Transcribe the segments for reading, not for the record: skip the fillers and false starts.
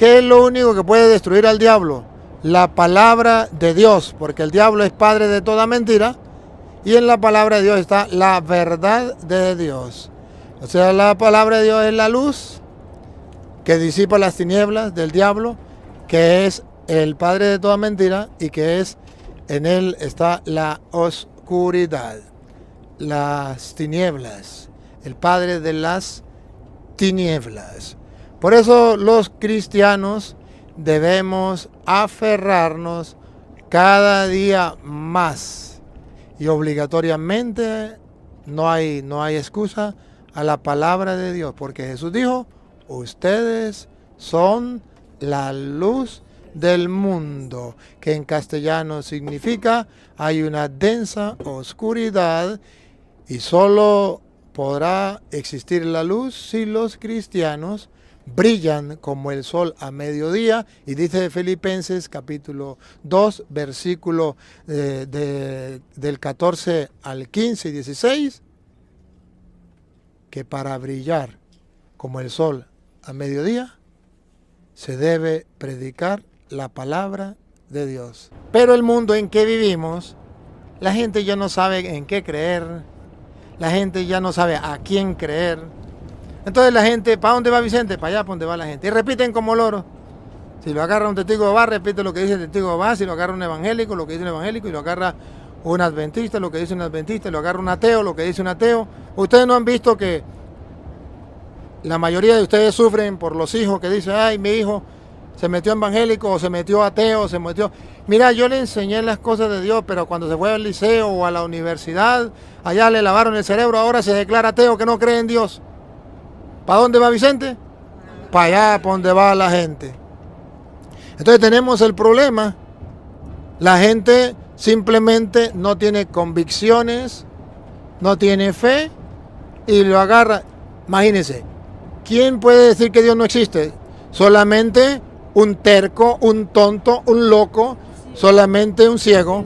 ¿Qué es lo único que puede destruir al diablo? La palabra de Dios, porque el diablo es padre de toda mentira, y en la palabra de Dios está la verdad de Dios. O sea, la palabra de Dios es la luz que disipa las tinieblas del diablo, que es el padre de toda mentira, y que es, en él está la oscuridad, las tinieblas, el padre de las tinieblas. Por eso los cristianos debemos aferrarnos cada día más y obligatoriamente, no hay excusa, a la palabra de Dios, porque Jesús dijo: ustedes son la luz del mundo, que en castellano significa hay una densa oscuridad y solo podrá existir la luz si los cristianos brillan como el sol a mediodía. Y dice Filipenses capítulo 2, versículo del 14 al 15 y 16, que para brillar como el sol a mediodía se debe predicar la palabra de Dios. Pero el mundo en que vivimos, la gente ya no sabe en qué creer, la gente ya no sabe a quién creer. Entonces la gente, ¿para dónde va Vicente? Para allá, ¿para dónde va la gente? Y repiten como loros. Si lo agarra un testigo de Jehová, repite lo que dice el testigo de Jehová. Si lo agarra un evangélico, lo que dice un evangélico. Y lo agarra un adventista, lo que dice un adventista. Y lo agarra un ateo, lo que dice un ateo. Ustedes no han visto que la mayoría de ustedes sufren por los hijos que dicen: ay, mi hijo se metió evangélico, o se metió ateo, o se metió... Mira, yo le enseñé las cosas de Dios, pero cuando se fue al liceo o a la universidad, allá le lavaron el cerebro, ahora se declara ateo, que no cree en Dios. ¿Para dónde va Vicente? Para allá, para donde va la gente. Entonces tenemos el problema. La gente simplemente no tiene convicciones, no tiene fe, y lo agarra. Imagínense, ¿quién puede decir que Dios no existe? Solamente un terco, un tonto, un loco, solamente un ciego.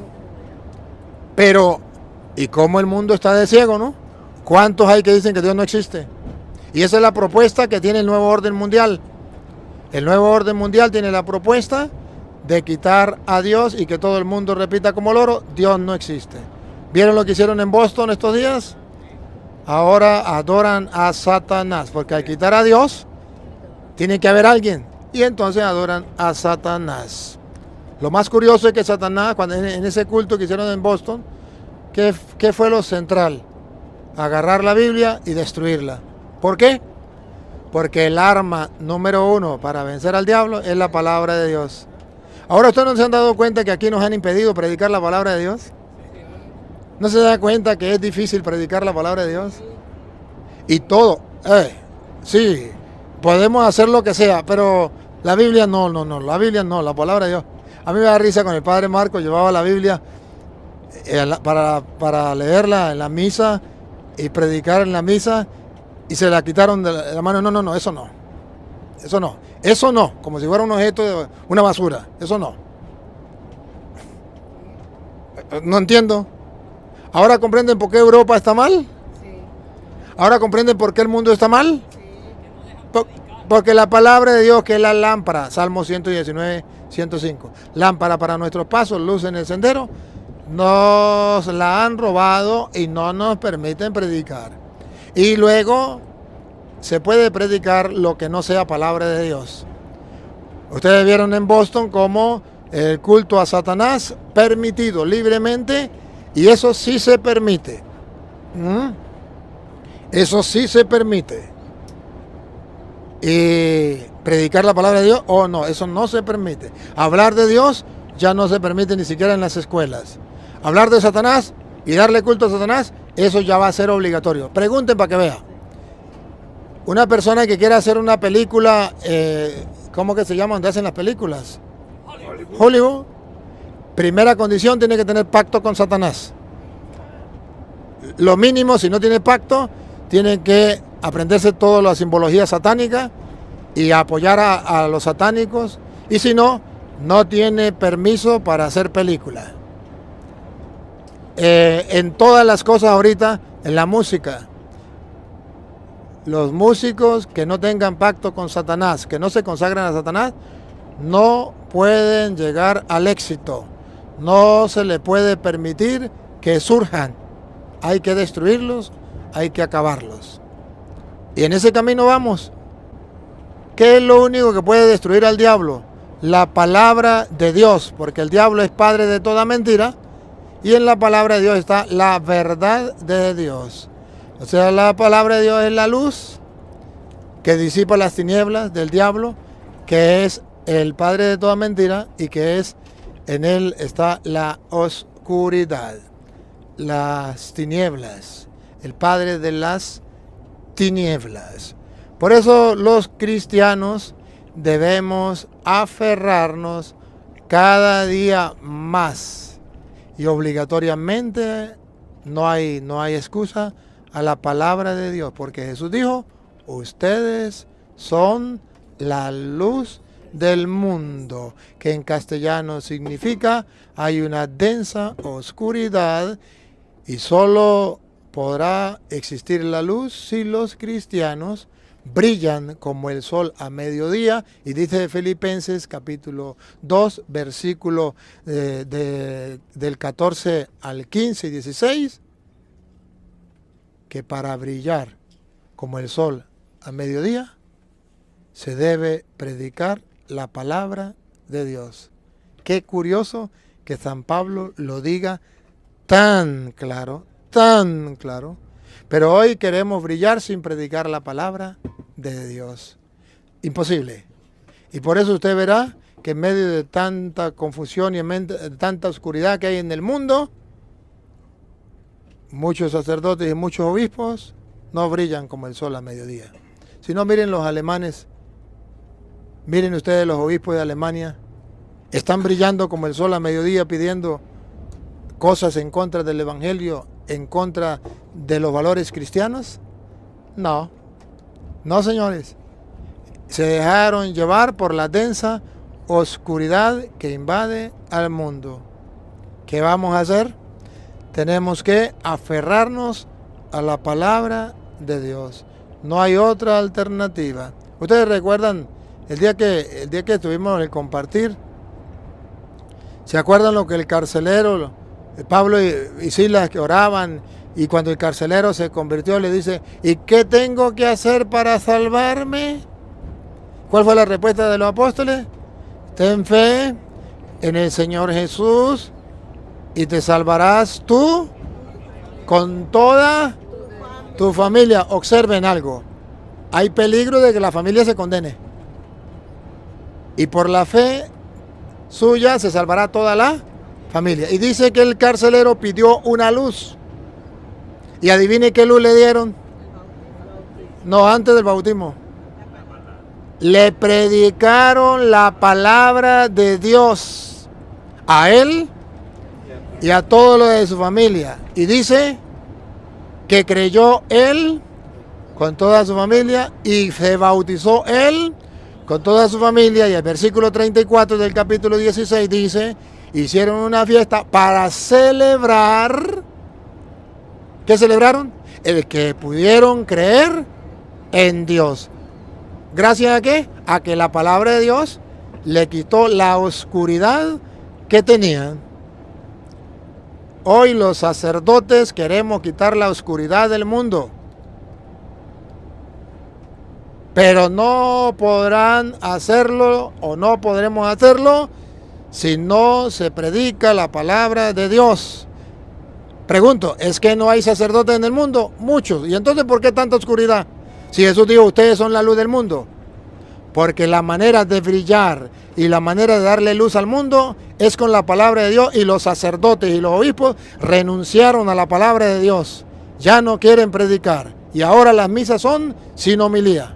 Pero, ¿y cómo el mundo está de ciego, no? ¿Cuántos hay que dicen que Dios no existe? Y esa es la propuesta que tiene el nuevo orden mundial. El nuevo orden mundial tiene la propuesta de quitar a Dios y que todo el mundo repita como loro: Dios no existe. ¿Vieron lo que hicieron en Boston estos días? Ahora adoran a Satanás, porque al quitar a Dios tiene que haber alguien, y entonces adoran a Satanás. Lo más curioso es que Satanás, cuando en ese culto que hicieron en Boston, ¿qué fue lo central? Agarrar la Biblia y destruirla. ¿Por qué? Porque el arma número uno para vencer al diablo es la palabra de Dios. Ahora, ¿ustedes no se han dado cuenta que aquí nos han impedido predicar la palabra de Dios? ¿No se da cuenta que es difícil predicar la palabra de Dios? Y todo, sí, podemos hacer lo que sea, pero la Biblia no, la Biblia no, la palabra de Dios. A mí me da risa con el padre Marco, llevaba la Biblia para leerla en la misa y predicar en la misa, y se la quitaron de la mano. No, eso no, como si fuera un objeto de una basura, eso no. No entiendo. ¿Ahora comprenden por qué Europa está mal? Sí. ¿Ahora comprenden por qué el mundo está mal? Sí. Porque la palabra de Dios, que es la lámpara, Salmo 119, 105, lámpara para nuestros pasos, luz en el sendero, nos la han robado y no nos permiten predicar. Y luego se puede predicar lo que no sea palabra de Dios. Ustedes vieron en Boston cómo el culto a Satanás permitido libremente, y eso sí se permite. Eso sí se permite. Y predicar la palabra de Dios, no, eso no se permite. Hablar de Dios ya no se permite ni siquiera en las escuelas. Hablar de Satanás y darle culto a Satanás, eso ya va a ser obligatorio. Pregunten para que vean. Una persona que quiera hacer una película, ¿cómo que se llama donde hacen las películas? Hollywood. Primera condición, tiene que tener pacto con Satanás. Lo mínimo, si no tiene pacto, tiene que aprenderse toda la simbología satánica y apoyar a los satánicos. Y si no, no tiene permiso para hacer película. En todas las cosas ahorita, en la música, Los músicos que no tengan pacto con Satanás, que no se consagran a Satanás, no pueden llegar al éxito. No se le puede permitir que surjan. Hay que destruirlos, hay que acabarlos. Y en ese camino vamos. ¿Qué es lo único que puede destruir al diablo? La palabra de Dios, porque el diablo es padre de toda mentira, y en la palabra de Dios está la verdad de Dios. O sea, la palabra de Dios es la luz que disipa las tinieblas del diablo, que es el padre de toda mentira y que es, en él está la oscuridad, las tinieblas, el padre de las tinieblas. Por eso los cristianos debemos aferrarnos cada día más y obligatoriamente, no hay excusa, a la palabra de Dios, porque Jesús dijo: ustedes son la luz del mundo, que en castellano significa hay una densa oscuridad y solo podrá existir la luz si los cristianos brillan como el sol a mediodía. Y dice Filipenses capítulo 2, versículo del 14 al 15 y 16, que para brillar como el sol a mediodía se debe predicar la palabra de Dios. Qué curioso que San Pablo lo diga tan claro, pero hoy queremos brillar sin predicar la palabra de Dios. Imposible. Y por eso usted verá que en medio de tanta confusión y de tanta oscuridad que hay en el mundo, muchos sacerdotes y muchos obispos no brillan como el sol a mediodía. Si no, miren los alemanes, miren ustedes los obispos de Alemania, están brillando como el sol a mediodía pidiendo cosas en contra del evangelio, en contra de los valores cristianos. No, señores, se dejaron llevar por la densa oscuridad que invade al mundo. ¿Qué vamos a hacer? Tenemos que aferrarnos a la palabra de Dios. No hay otra alternativa. Ustedes recuerdan el día que estuvimos en el compartir. ¿Se acuerdan lo que el carcelero, Pablo y Silas, que oraban, y cuando el carcelero se convirtió le dice: ¿y qué tengo que hacer para salvarme? ¿Cuál fue la respuesta de los apóstoles? Ten fe en el Señor Jesús y te salvarás tú con toda tu familia. Observen algo. Hay peligro de que la familia se condene. Y por la fe suya se salvará toda la familia. Y dice que el carcelero pidió una luz. Y adivine qué luz le dieron. No, antes del bautismo. Le predicaron la palabra de Dios a él y a todo lo de su familia. Y dice que creyó él con toda su familia y se bautizó él con toda su familia. Y el versículo 34 del capítulo 16 dice: hicieron una fiesta para celebrar. ¿Qué celebraron? El que pudieron creer en Dios. ¿Gracias a qué? A que la palabra de Dios le quitó la oscuridad que tenían. Hoy los sacerdotes queremos quitar la oscuridad del mundo, pero no podrán hacerlo o no podremos hacerlo si no se predica la palabra de Dios. Pregunto, ¿es que no hay sacerdotes en el mundo? Muchos. ¿Y entonces por qué tanta oscuridad? Si Jesús dijo: ustedes son la luz del mundo. Porque la manera de brillar y la manera de darle luz al mundo es con la palabra de Dios, y los sacerdotes y los obispos renunciaron a la palabra de Dios. Ya no quieren predicar. Y ahora las misas son sin homilía.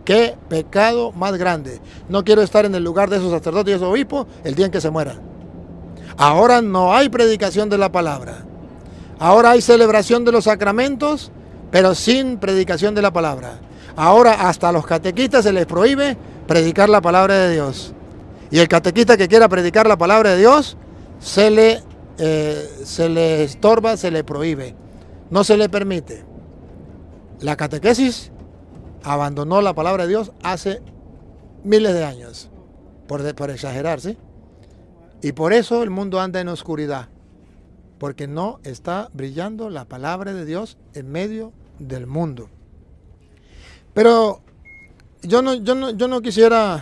¡Qué pecado más grande! No quiero estar en el lugar de esos sacerdotes y esos obispos el día en que se mueran. Ahora no hay predicación de la palabra. Ahora hay celebración de los sacramentos, pero sin predicación de la palabra. Ahora hasta a los catequistas se les prohíbe predicar la palabra de Dios. Y el catequista que quiera predicar la palabra de Dios se le estorba, se le prohíbe. No se le permite. La catequesis abandonó la palabra de Dios hace miles de años, por exagerar, ¿sí? Y por eso el mundo anda en oscuridad, porque no está brillando la palabra de Dios en medio del mundo. Pero yo no quisiera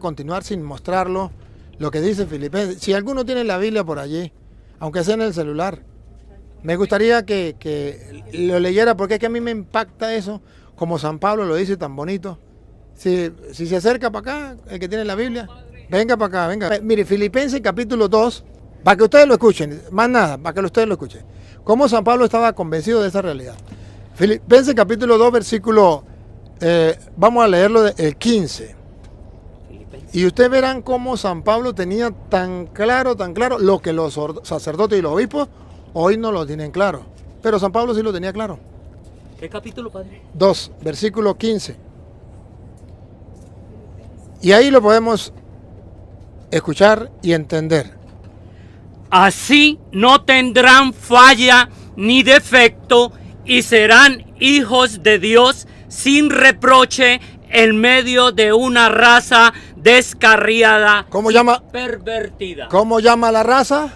continuar sin mostrarlo lo que dice Filipenses. Si alguno tiene la Biblia por allí, aunque sea en el celular, me gustaría que lo leyera, porque es que a mí me impacta eso, como San Pablo lo dice tan bonito. Si se acerca para acá, el que tiene la Biblia, venga para acá, venga. Mire, Filipenses capítulo 2, para que ustedes lo escuchen, más nada, para que ustedes lo escuchen. Cómo San Pablo estaba convencido de esa realidad. Filipenses capítulo 2, versículo, vamos a leerlo el 15. Y ustedes verán cómo San Pablo tenía tan claro lo que los sacerdotes y los obispos hoy no lo tienen claro. Pero San Pablo sí lo tenía claro. ¿Qué capítulo, padre? 2, versículo 15. Y ahí lo podemos escuchar y entender. Así no tendrán falla ni defecto y serán hijos de Dios sin reproche en medio de una raza descarriada ¿Cómo llama? Pervertida. ¿Cómo llama la raza?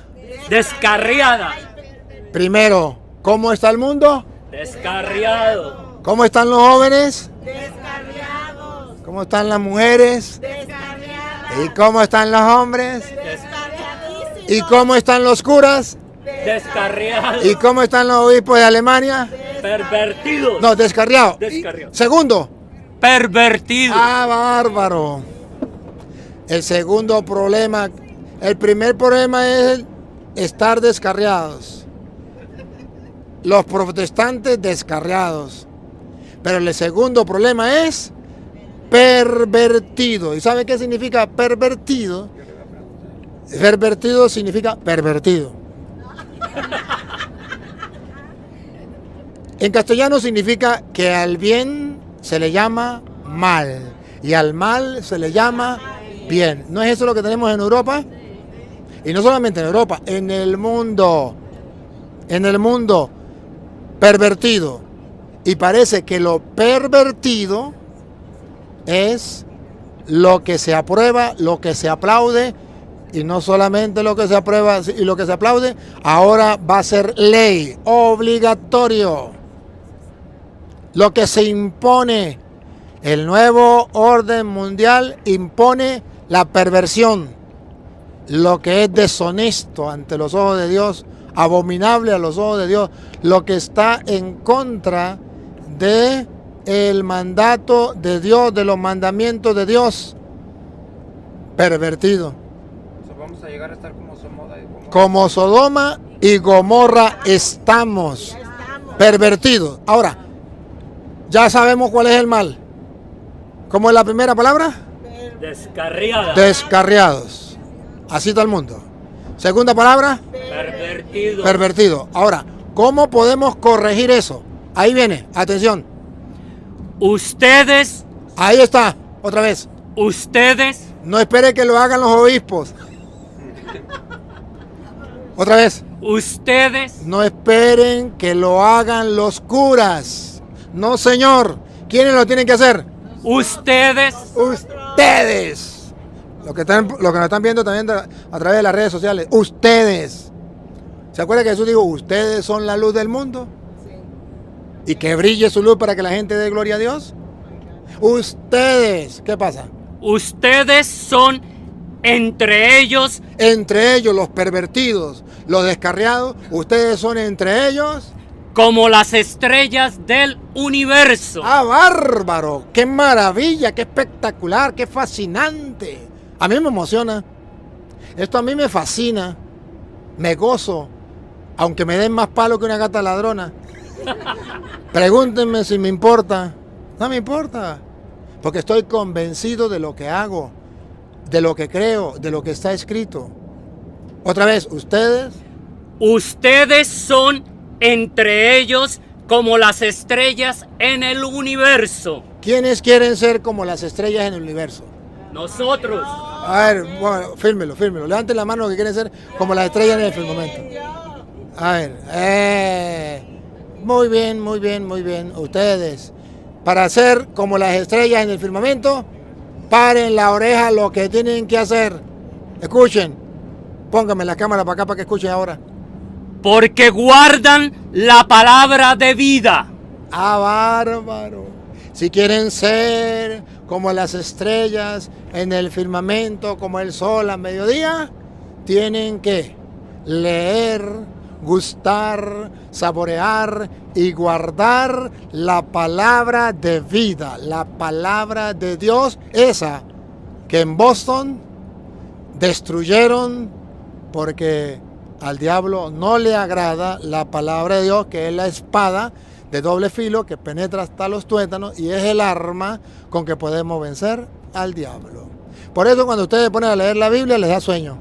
Descarriada. Primero, ¿cómo está el mundo? Descarriado. ¿Cómo están los jóvenes? Descarriados, ¿Cómo están las mujeres? descarriadas, ¿Y cómo están los hombres? descarriadísimos, ¿Y cómo están los curas? Descarriado. ¿Y cómo están los obispos de Alemania? Pervertidos. No, descarriado. Descarriado. Segundo. Pervertidos. Ah, bárbaro. El segundo problema, el primer problema es el estar descarriados. Los protestantes descarriados. Pero el segundo problema es pervertido. ¿Y sabe qué significa pervertido? Pervertido significa pervertido. En castellano significa que al bien se le llama mal y al mal se le llama bien. ¿No es eso lo que tenemos en Europa? Y no solamente en Europa, en el mundo pervertido. Y parece que lo pervertido es lo que se aprueba, lo que se aplaude, y no solamente lo que se aprueba y lo que se aplaude, ahora va a ser ley, obligatorio. Lo que se impone, el nuevo orden mundial impone la perversión, lo que es deshonesto ante los ojos de Dios, abominable a los ojos de Dios, lo que está en contra de el mandato de Dios, de los mandamientos de Dios, pervertido. Vamos a llegar a estar como Sodoma y Gomorra. Como Sodoma y Gomorra estamos, pervertidos. Ahora, ya sabemos cuál es el mal. ¿Cómo es la primera palabra? Descarriada. Descarriados. Así está el mundo. Segunda palabra, Pervertido. pervertido. Ahora, ¿cómo podemos corregir eso? Ahí viene, atención. Ustedes, Ahí está, otra vez. ustedes, No espere que lo hagan los obispos. Otra vez. ustedes, No esperen que lo hagan los curas. No, señor. ¿Quiénes lo tienen que hacer? ustedes, Ustedes. Lo que nos están viendo también a través de las redes sociales. Ustedes. ¿Se acuerda que Jesús dijo, ustedes son la luz del mundo? Y que brille su luz para que la gente dé gloria a Dios. Ustedes. ¿Qué pasa? ustedes son entre ellos Entre ellos los pervertidos, los descarriados. Ustedes son entre ellos. como las estrellas del universo. ¡Ah, bárbaro! ¡Qué maravilla! ¡Qué espectacular! ¡Qué fascinante! A mí me emociona. Esto a mí me fascina. Me gozo. Aunque me den más palo que una gata ladrona. Pregúntenme si me importa. No me importa. Porque estoy convencido de lo que hago, de lo que creo, de lo que está escrito. Otra vez, ustedes. Ustedes son entre ellos como las estrellas en el universo. ¿Quiénes quieren ser como las estrellas en el universo? Nosotros. A ver, bueno, fírmelo. Levanten la mano los que quieren ser como las estrellas en el firmamento. A ver, Muy bien, muy bien, muy bien. Ustedes, para ser como las estrellas en el firmamento, paren la oreja lo que tienen que hacer. Escuchen. Pónganme la cámara para acá para que escuchen ahora. Porque guardan la palabra de vida. Ah, bárbaro. Si quieren ser como las estrellas en el firmamento, como el sol a mediodía, tienen que leer, gustar, saborear y guardar la palabra de vida, la palabra de Dios, esa que en Boston destruyeron porque al diablo no le agrada la palabra de Dios, que es la espada de doble filo que penetra hasta los tuétanos y es el arma con que podemos vencer al diablo. Por eso cuando ustedes ponen a leer la Biblia les da sueño.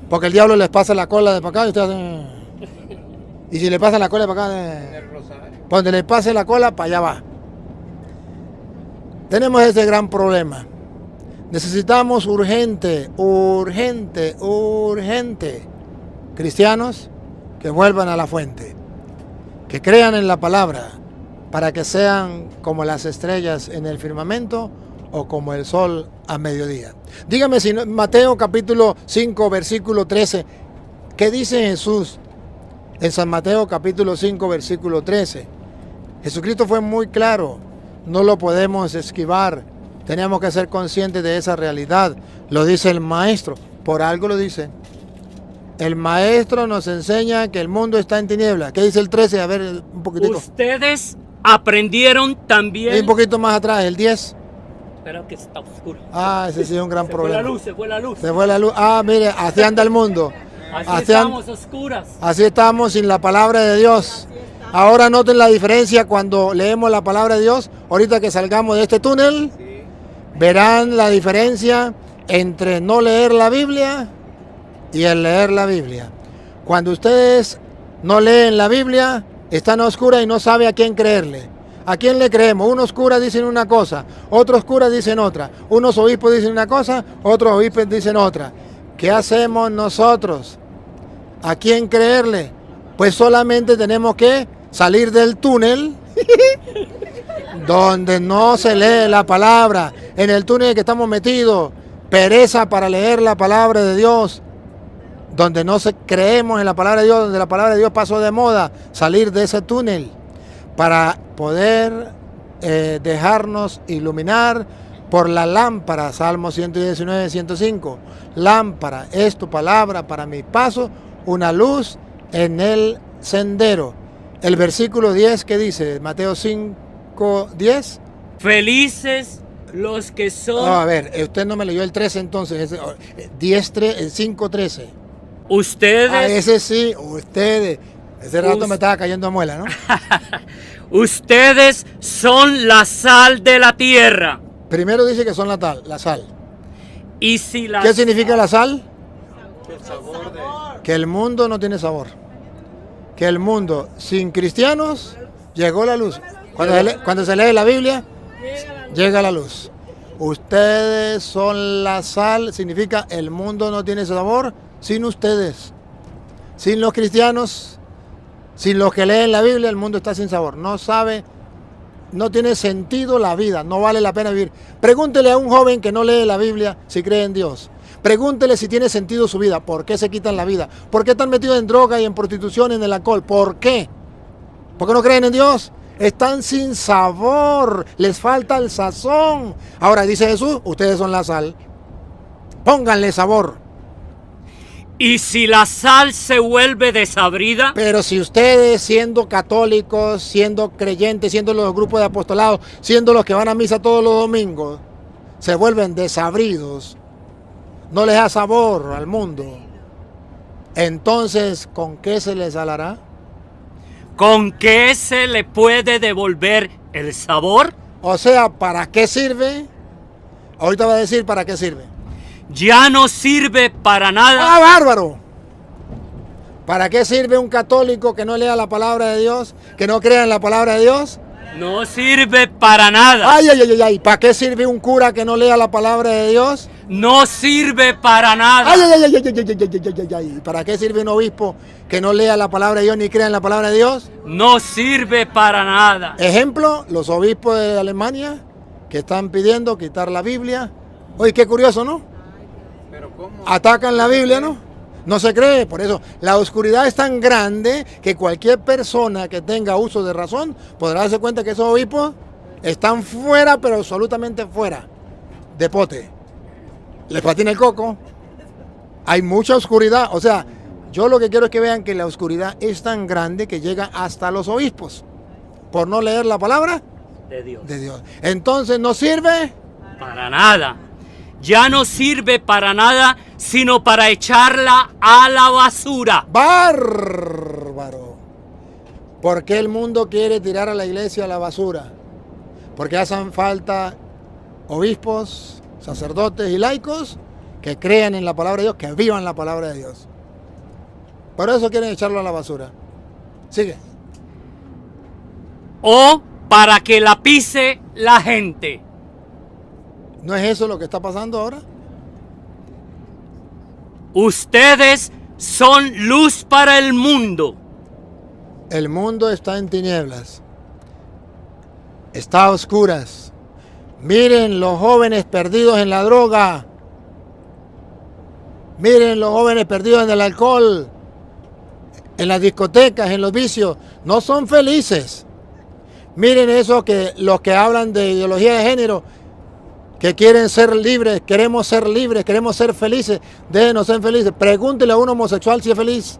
Porque el diablo les pasa la cola de para acá y ustedes hacen... Y si le pasa la cola de para acá, En el rosario. donde le pase la cola, para allá va. Tenemos ese gran problema. Necesitamos urgente, cristianos que vuelvan a la fuente, que crean en la palabra, para que sean como las estrellas en el firmamento o como el sol a mediodía. Dígame si no, Mateo capítulo 5, versículo 13, ¿qué dice Jesús en San Mateo capítulo 5, versículo 13? Jesucristo fue muy claro, no lo podemos esquivar, tenemos que ser conscientes de esa realidad, lo dice el maestro, por algo lo dice. El maestro nos enseña que el mundo está en tinieblas. ¿Qué dice el 13? A ver, un poquitico. Ustedes aprendieron también. Un poquito más atrás, el 10. Espera que está oscuro. Ah, ese sí es un gran problema. Se fue la luz. Se fue la luz. Ah, mire, así anda el mundo. Así estamos oscuras. Así estamos sin la palabra de Dios. Ahora noten la diferencia cuando leemos la palabra de Dios. Ahorita que salgamos de este túnel, verán la diferencia entre no leer la Biblia y el leer la Biblia. Cuando ustedes no leen la Biblia, están a oscuras y no saben a quién creerle. ¿A quién le creemos? Unos curas dicen una cosa, otros curas dicen otra. Unos obispos dicen una cosa, otros obispos dicen otra. ¿Qué hacemos nosotros? ¿A quién creerle? Pues solamente tenemos que salir del túnel donde no se lee la palabra. En el túnel que estamos metidos, pereza para leer la palabra de Dios. Donde no creemos en la palabra de Dios, donde la palabra de Dios pasó de moda, salir de ese túnel para poder dejarnos iluminar por la lámpara, Salmo 119, 105. Lámpara es tu palabra para mi paso, una luz en el sendero. El versículo 10 que dice, Mateo 5, 10. Felices los que son. A ver, usted no me leyó el 13 entonces, 10, 5, 13. Ustedes. Ah, ese sí, ustedes. Ese rato me estaba cayendo a muela, ¿no? Ustedes son la sal de la tierra. Primero dice que son la sal. Y si la ¿Qué significa la sal? El sabor de... Que el mundo no tiene sabor. Que el mundo sin cristianos llegó la luz. Cuando se lee la Biblia, llega la luz. Ustedes son la sal, significa el mundo no tiene sabor sin ustedes. Sin los cristianos, sin los que leen la Biblia, el mundo está sin sabor. No sabe, no tiene sentido la vida, no vale la pena vivir. Pregúntele a un joven que no lee la Biblia si cree en Dios. Pregúntele si tiene sentido su vida. ¿Por qué se quitan la vida? ¿Por qué están metidos en droga y en prostitución y en el alcohol? ¿Por qué? ¿Por qué no creen en Dios? Están sin sabor, les falta el sazón. Ahora dice Jesús, ustedes son la sal. Pónganle sabor. Y si la sal se vuelve desabrida. Pero si ustedes, siendo católicos, siendo creyentes, siendo los grupos de apostolados, siendo los que van a misa todos los domingos, se vuelven desabridos, no les da sabor al mundo, entonces, ¿con qué se les salará? ¿Con qué se le puede devolver el sabor? O sea, ¿para qué sirve? Ahorita va a decir para qué sirve. Ya no sirve para nada. ¡Ah, bárbaro! ¿Para qué sirve un católico que no lea la palabra de Dios, que no crea en la palabra de Dios? No sirve para nada. Ay, ay, ay, ay. ¿Para qué sirve un cura que no lea la palabra de Dios? No sirve para nada. Ay, ay, ay, ay, ay, ay, ay, ay, ay, ay. ¿Para qué sirve un obispo que no lea la palabra de Dios ni crea en la palabra de Dios? No sirve para nada. Ejemplo, los obispos de Alemania que están pidiendo quitar la Biblia. Oye, qué curioso, ¿no? Pero ¿cómo? Atacan la Biblia, ¿no? No se cree, por eso la oscuridad es tan grande que cualquier persona que tenga uso de razón podrá darse cuenta que esos obispos están fuera, pero absolutamente fuera de pote. Les patina el coco. Hay mucha oscuridad. O sea, yo lo que quiero es que vean que la oscuridad es tan grande que llega hasta los obispos por no leer la palabra De Dios. de Dios. Entonces no sirve. Para nada. Ya no sirve para nada, sino para echarla a la basura. Bárbaro. ¿Por qué el mundo quiere tirar a la iglesia a la basura? Porque hacen falta obispos, sacerdotes y laicos que crean en la palabra de Dios, que vivan la palabra de Dios. Por eso quieren echarlo a la basura. Sigue. O para que la pise la gente. ¿No es eso lo que está pasando ahora? Ustedes son luz para el mundo. El mundo está en tinieblas. Está a oscuras. Miren los jóvenes perdidos en la droga. Miren los jóvenes perdidos en el alcohol, en las discotecas, en los vicios. No son felices. Miren eso que los que hablan de ideología de género, que quieren ser libres, queremos ser felices. Déjenos ser felices. Pregúntele a un homosexual si es feliz.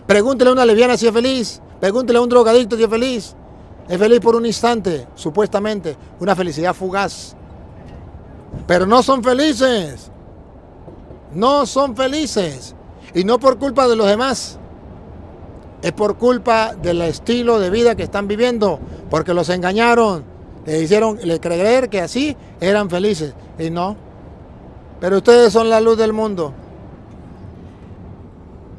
Pregúntele a una lesbiana si es feliz. Pregúntele a un drogadicto si es feliz. Es feliz por un instante, supuestamente. Una felicidad fugaz. Pero no son felices. No son felices. Y no por culpa de los demás. Es por culpa del estilo de vida que están viviendo. Porque los engañaron. Le hicieron creer que así eran felices. Y no. Pero ustedes son la luz del mundo.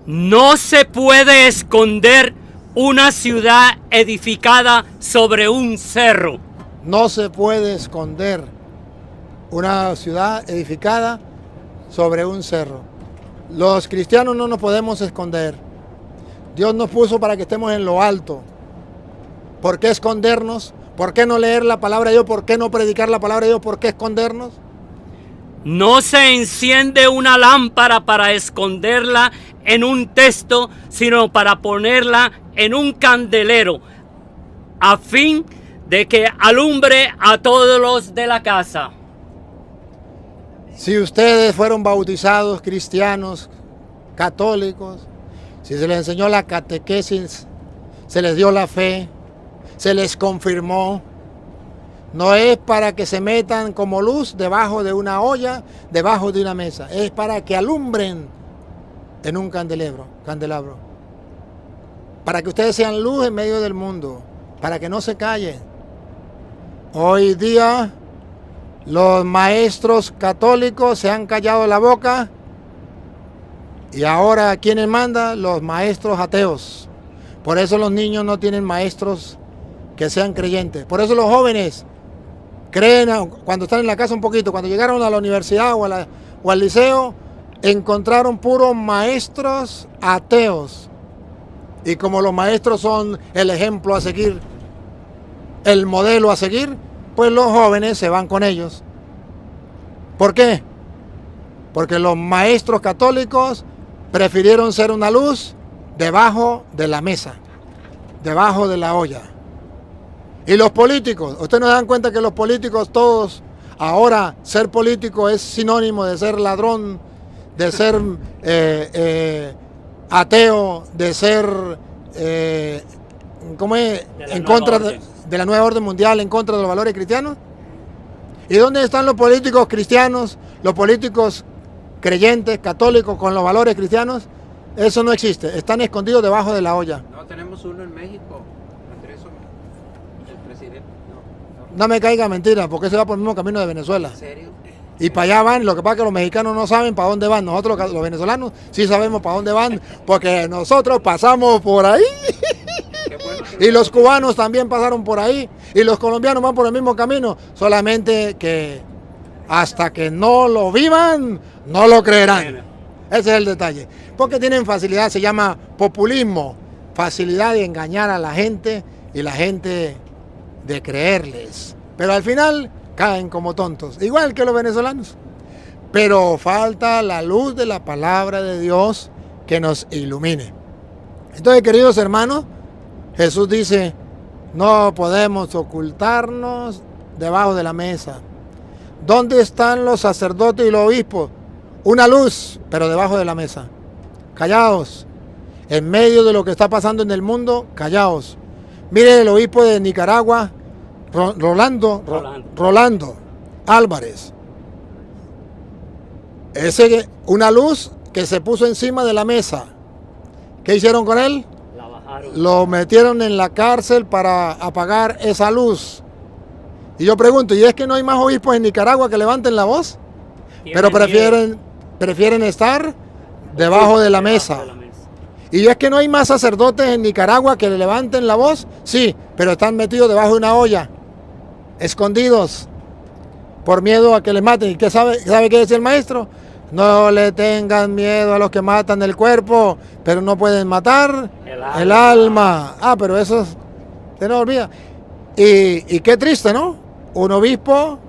No se puede esconder una ciudad edificada sobre un cerro. No se puede esconder una ciudad edificada sobre un cerro. Los cristianos no nos podemos esconder. Dios nos puso para que estemos en lo alto. ¿Por qué escondernos? ¿Por qué no leer la palabra de Dios? ¿Por qué no predicar la palabra de Dios? ¿Por qué escondernos? No se enciende una lámpara para esconderla en un texto, sino para ponerla en un candelero, a fin de que alumbre a todos los de la casa. Si ustedes fueron bautizados cristianos, católicos, si se les enseñó la catequesis, se les dio la fe, se les confirmó, no es para que se metan como luz debajo de una olla, debajo de una mesa, es para que alumbren en un candelabro, para que ustedes sean luz en medio del mundo, para que no se callen. Hoy día los maestros católicos se han callado la boca y ahora ¿quiénes mandan? Los maestros ateos. Por eso los niños no tienen maestros que sean creyentes. Por eso los jóvenes creen cuando están en la casa un poquito, cuando llegaron a la universidad o al liceo, encontraron puros maestros ateos. Y como los maestros son el ejemplo a seguir, el modelo a seguir, pues los jóvenes se van con ellos. ¿Por qué? Porque los maestros católicos prefirieron ser una luz debajo de la mesa, debajo de la olla. Y los políticos, ustedes no se dan cuenta que los políticos todos, ahora ser político es sinónimo de ser ladrón, de ser ateo, de ser, ¿cómo es? En contra de la nueva orden mundial, en contra de los valores cristianos. ¿Y dónde están los políticos cristianos, los políticos creyentes, católicos, con los valores cristianos? Eso no existe, están escondidos debajo de la olla. No, tenemos uno en México. Andrés, el presidente. No me caiga mentira, porque se va por el mismo camino de Venezuela. ¿En serio? Y para allá van, lo que pasa es que los mexicanos no saben para dónde van. Nosotros los venezolanos sí sabemos para dónde van, porque nosotros pasamos por ahí. Qué bueno que Y los cubanos también pasaron por ahí. Y los colombianos van por el mismo camino. Solamente que hasta que no lo vivan, no lo creerán. Ese es el detalle. Porque tienen facilidad, se llama populismo. Facilidad de engañar a la gente y la gente de creerles. Pero al final caen como tontos. Igual que los venezolanos. Pero falta la luz de la palabra de Dios que nos ilumine. Entonces, queridos hermanos, Jesús dice, no podemos ocultarnos debajo de la mesa. ¿Dónde están los sacerdotes y los obispos? Una luz, pero debajo de la mesa. Callaos. En medio de lo que está pasando en el mundo, callaos. Mire el obispo de Nicaragua, Rolando Álvarez. Una luz que se puso encima de la mesa. ¿Qué hicieron con él? La bajaron. Lo metieron en la cárcel para apagar esa luz. Y yo pregunto, ¿y es que no hay más obispos en Nicaragua que levanten la voz? Pero prefieren estar debajo de la mesa. ¿Y es que no hay más sacerdotes en Nicaragua que le levanten la voz? Sí, pero están metidos debajo de una olla, escondidos, por miedo a que les maten. ¿Y qué sabe qué decía el maestro? No le tengan miedo a los que matan el cuerpo, pero no pueden matar el alma. Ah, pero eso se nos olvida. Y qué triste, ¿no? Un obispo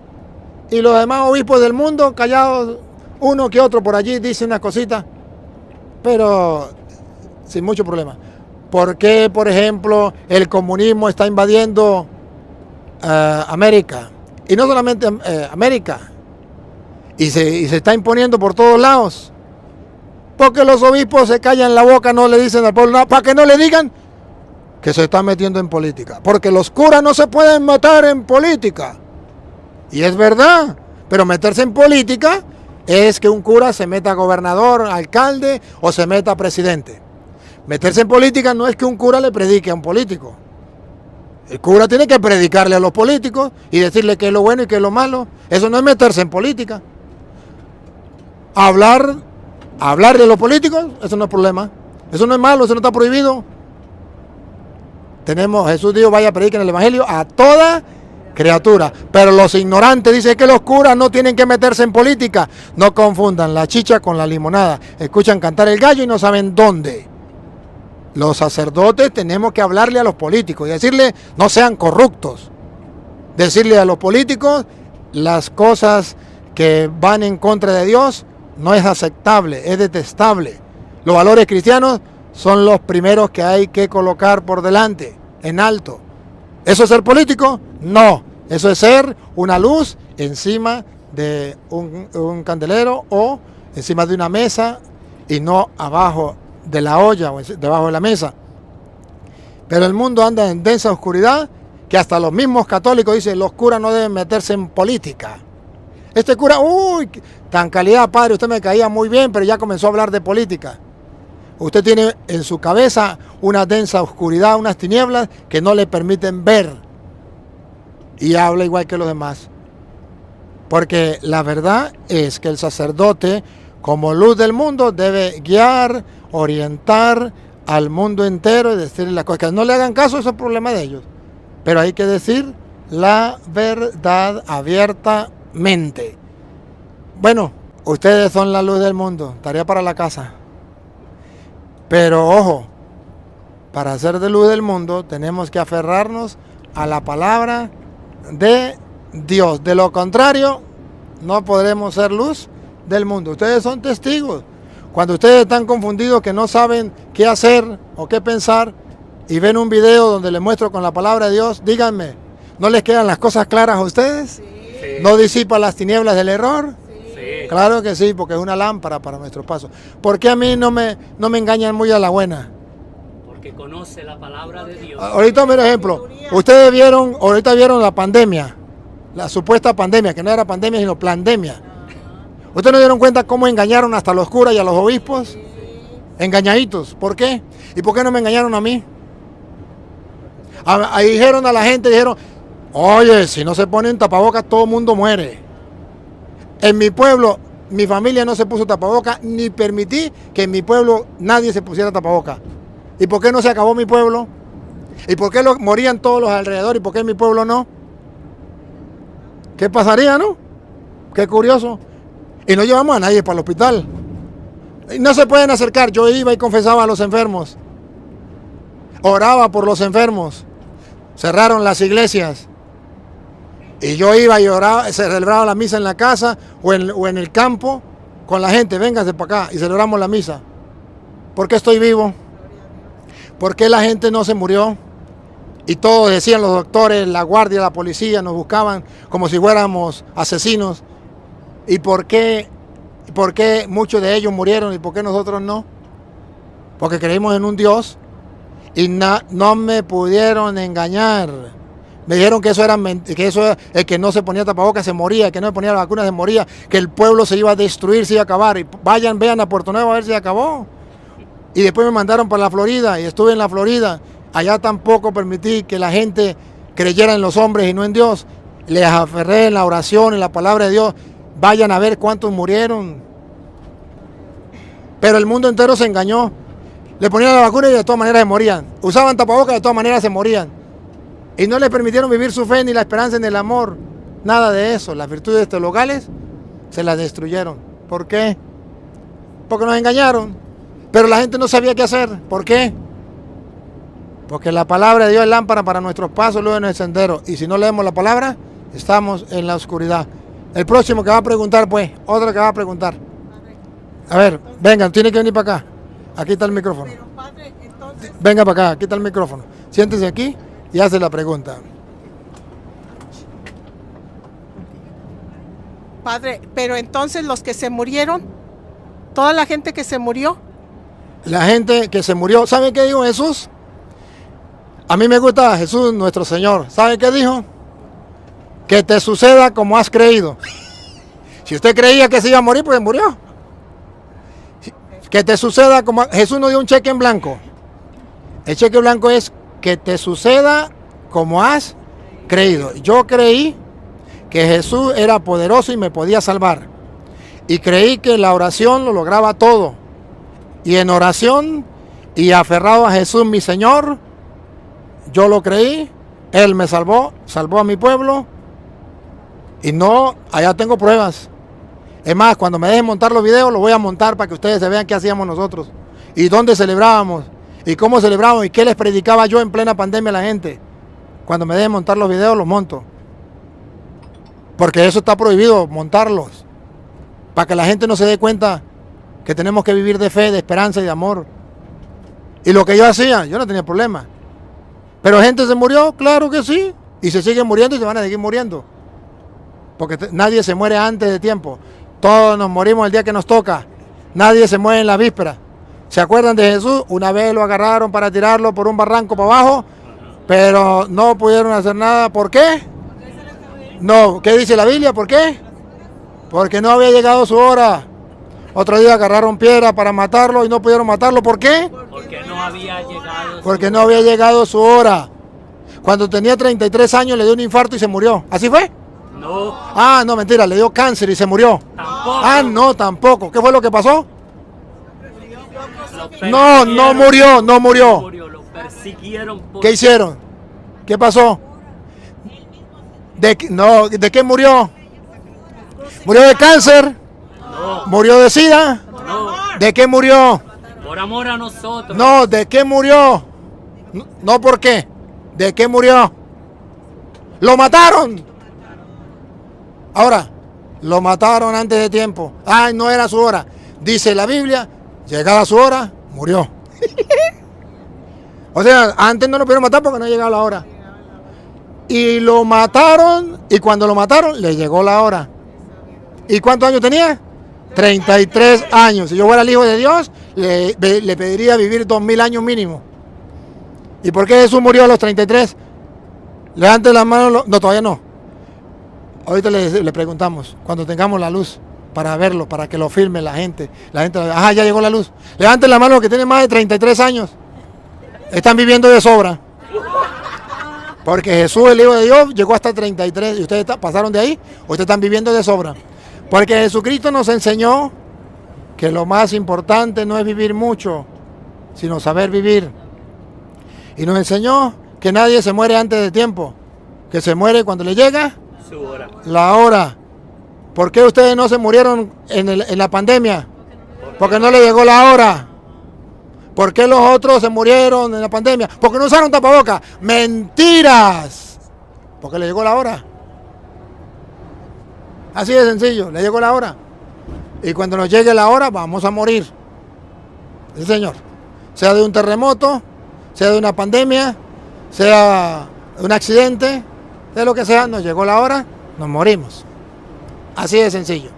y los demás obispos del mundo callados, uno que otro por allí dice una cosita, pero sin mucho problema. ¿Por qué, por ejemplo, el comunismo está invadiendo América? Y no solamente América. Y se está imponiendo por todos lados. Porque los obispos se callan la boca, no le dicen al pueblo nada, para que no le digan que se están metiendo en política. Porque los curas no se pueden meter en política. Y es verdad, pero meterse en política es que un cura se meta a gobernador, alcalde o se meta a presidente. Meterse en política no es que un cura le predique a un político. El cura tiene que predicarle a los políticos y decirle qué es lo bueno y qué es lo malo. Eso no es meterse en política. Hablar de los políticos, eso no es problema. Eso no es malo, eso no está prohibido. Jesús dijo, vaya a predicar el evangelio a toda criatura. Pero los ignorantes dicen que los curas no tienen que meterse en política. No confundan la chicha con la limonada. Escuchan cantar el gallo y no saben dónde. Los sacerdotes tenemos que hablarle a los políticos y decirle, no sean corruptos. Decirle a los políticos las cosas que van en contra de Dios no es aceptable, es detestable. Los valores cristianos son los primeros que hay que colocar por delante, en alto. ¿Eso es ser político? No, eso es ser una luz encima de un candelero o encima de una mesa y no abajo de la olla o debajo de la mesa. Pero el mundo anda en densa oscuridad que hasta los mismos católicos dicen los curas no deben meterse en política. Este cura, uy, tan calidad, padre, usted me caía muy bien, pero ya comenzó a hablar de política. Usted tiene en su cabeza una densa oscuridad, unas tinieblas que no le permiten ver. Y habla igual que los demás. Porque la verdad es que el sacerdote, como luz del mundo, debe guiar, orientar al mundo entero y decirle las cosas. Que no le hagan caso, eso es problema de ellos. Pero hay que decir la verdad abiertamente. Bueno, ustedes son la luz del mundo, tarea para la casa. Pero ojo, para ser de luz del mundo tenemos que aferrarnos a la palabra de Dios. De lo contrario, no podremos ser luz del mundo. Ustedes son testigos. Cuando ustedes están confundidos, que no saben qué hacer o qué pensar, y ven un video donde les muestro con la palabra de Dios, díganme, ¿no les quedan las cosas claras a ustedes? Sí. ¿No disipa las tinieblas del error? Sí. Claro que sí, porque es una lámpara para nuestros pasos. ¿Por qué a mí no me engañan muy a la buena? Porque conoce la palabra de Dios. Ahorita, mira ejemplo, ustedes ahorita vieron la pandemia, la supuesta pandemia, que no era pandemia sino pandemia. ¿Ustedes no dieron cuenta cómo engañaron hasta los curas y a los obispos? Engañaditos. ¿Por qué? ¿Y por qué no me engañaron a mí? Ahí dijeron a la gente, oye, si no se ponen tapabocas todo el mundo muere. En mi pueblo, mi familia no se puso tapabocas, ni permití que en mi pueblo nadie se pusiera tapabocas. ¿Y por qué no se acabó mi pueblo? ¿Y por qué morían todos los alrededor y por qué mi pueblo no? ¿Qué pasaría, no? Qué curioso. Y no llevamos a nadie para el hospital. Y no se pueden acercar. Yo iba y confesaba a los enfermos. Oraba por los enfermos. Cerraron las iglesias. Y yo iba y oraba, se celebraba la misa en la casa o en el campo con la gente. Vénganse para acá y celebramos la misa. ¿Por qué estoy vivo? ¿Por qué la gente no se murió? Y todos decían, los doctores, la guardia, la policía, nos buscaban como si fuéramos asesinos. ¿Y por qué muchos de ellos murieron y por qué nosotros no? Porque creímos en un Dios y no me pudieron engañar. Me dijeron que eso era el que no se ponía tapabocas se moría, el que no se ponía la vacuna se moría, que el pueblo se iba a destruir, se iba a acabar. Y vean a Puerto Nuevo a ver si acabó. Y después me mandaron para la Florida y estuve en la Florida. Allá tampoco permití que la gente creyera en los hombres y no en Dios. Les aferré en la oración, en la palabra de Dios. Vayan a ver cuántos murieron. Pero el mundo entero se engañó. Le ponían la vacuna y de todas maneras se morían. Usaban tapabocas y de todas maneras se morían. Y no les permitieron vivir su fe, ni la esperanza, ni el amor. Nada de eso. Las virtudes teologales se las destruyeron. ¿Por qué? Porque nos engañaron. Pero la gente no sabía qué hacer. ¿Por qué? Porque la palabra de Dios es lámpara para nuestros pasos, luz en el sendero. Y si no leemos la palabra, estamos en la oscuridad. El próximo que va a preguntar, pues, otro que va a preguntar. A ver, vengan, tiene que venir para acá. Aquí está el micrófono. Pero padre, entonces, Venga para acá, aquí está el micrófono. Siéntese aquí y hace la pregunta. padre, pero entonces los que se murieron, toda la gente que se murió, La gente que se murió, ¿sabe qué dijo Jesús? A mí me gusta Jesús nuestro Señor. ¿Sabe qué dijo? Que te suceda como has creído. Si usted creía que se iba a morir, pues murió. Que te suceda como... Jesús no dio un cheque en blanco. El cheque en blanco es que te suceda como has creído. Yo creí que Jesús era poderoso y me podía salvar. Y creí que la oración lo lograba todo. Y en oración y aferrado a Jesús mi Señor, yo lo creí. Él me salvó, salvó a mi pueblo. Y no, allá tengo pruebas. Es más, cuando me dejen montar los videos, los voy a montar para que ustedes se vean qué hacíamos nosotros. Y dónde celebrábamos. Y cómo celebrábamos. Y qué les predicaba yo en plena pandemia a la gente. Cuando me dejen montar los videos, los monto. Porque eso está prohibido, montarlos. Para que la gente no se dé cuenta que tenemos que vivir de fe, de esperanza y de amor. Y lo que yo hacía, yo no tenía problema. Pero gente se murió, claro que sí. Y se siguen muriendo y se van a seguir muriendo. Porque nadie se muere antes de tiempo. Todos nos morimos el día que nos toca. Nadie se muere en la víspera. ¿Se acuerdan de Jesús? Una vez lo agarraron para tirarlo por un barranco para abajo, pero no pudieron hacer nada. ¿Por qué? No, ¿qué dice la Biblia? ¿Por qué? Porque no había llegado su hora. Otro día agarraron piedra para matarlo y no pudieron matarlo. ¿Por qué? Porque no había llegado. Porque no había llegado su hora. Cuando tenía 33 años le dio un infarto y se murió. ¿Así fue? No, Ah, no, mentira, le dio cáncer y se murió. tampoco. Ah, no, tampoco. ¿Qué fue lo que pasó? Lo No, no murió, no murió. Lo persiguieron por... ¿Qué hicieron? ¿Qué pasó? No, ¿de qué murió? ¿Murió de cáncer? No, ¿Murió de sida? no, ¿De qué murió? por amor a nosotros. No, ¿de qué murió? No, ¿por qué? ¿De qué murió? ¡Lo mataron! Ahora, lo mataron antes de tiempo. Ay, no era su hora. Dice la Biblia, llegada su hora, murió. O sea, antes no lo pudieron matar porque no llegaba la hora. Y lo mataron, y cuando lo mataron, le llegó la hora. ¿Y cuántos años tenía? 33 años. Si yo fuera el Hijo de Dios, le pediría vivir 2000 años mínimo. ¿Y por qué Jesús murió a los 33? Levante las manos. No, todavía no. Ahorita le preguntamos, cuando tengamos la luz, para verlo, para que lo firme la gente. La gente, ajá, ya llegó la luz. Levanten la mano los que tienen más de 33 años. Están viviendo de sobra. Porque Jesús, el Hijo de Dios, llegó hasta 33. ¿Y ustedes pasaron de ahí? ¿O ustedes están viviendo de sobra? Porque Jesucristo nos enseñó que lo más importante no es vivir mucho, sino saber vivir. Y nos enseñó que nadie se muere antes de tiempo, que se muere cuando le llega Su hora. la hora. ¿Por qué ustedes no se murieron en la pandemia? Porque no le llegó la hora. ¿Por qué los otros se murieron en la pandemia? Porque no usaron tapabocas. ¡Mentiras! Porque le llegó la hora. Así de sencillo, le llegó la hora. Y cuando nos llegue la hora, vamos a morir. Sí, señor. Sea de un terremoto, sea de una pandemia, sea de un accidente, de lo que sea, nos llegó la hora, nos morimos. Así de sencillo.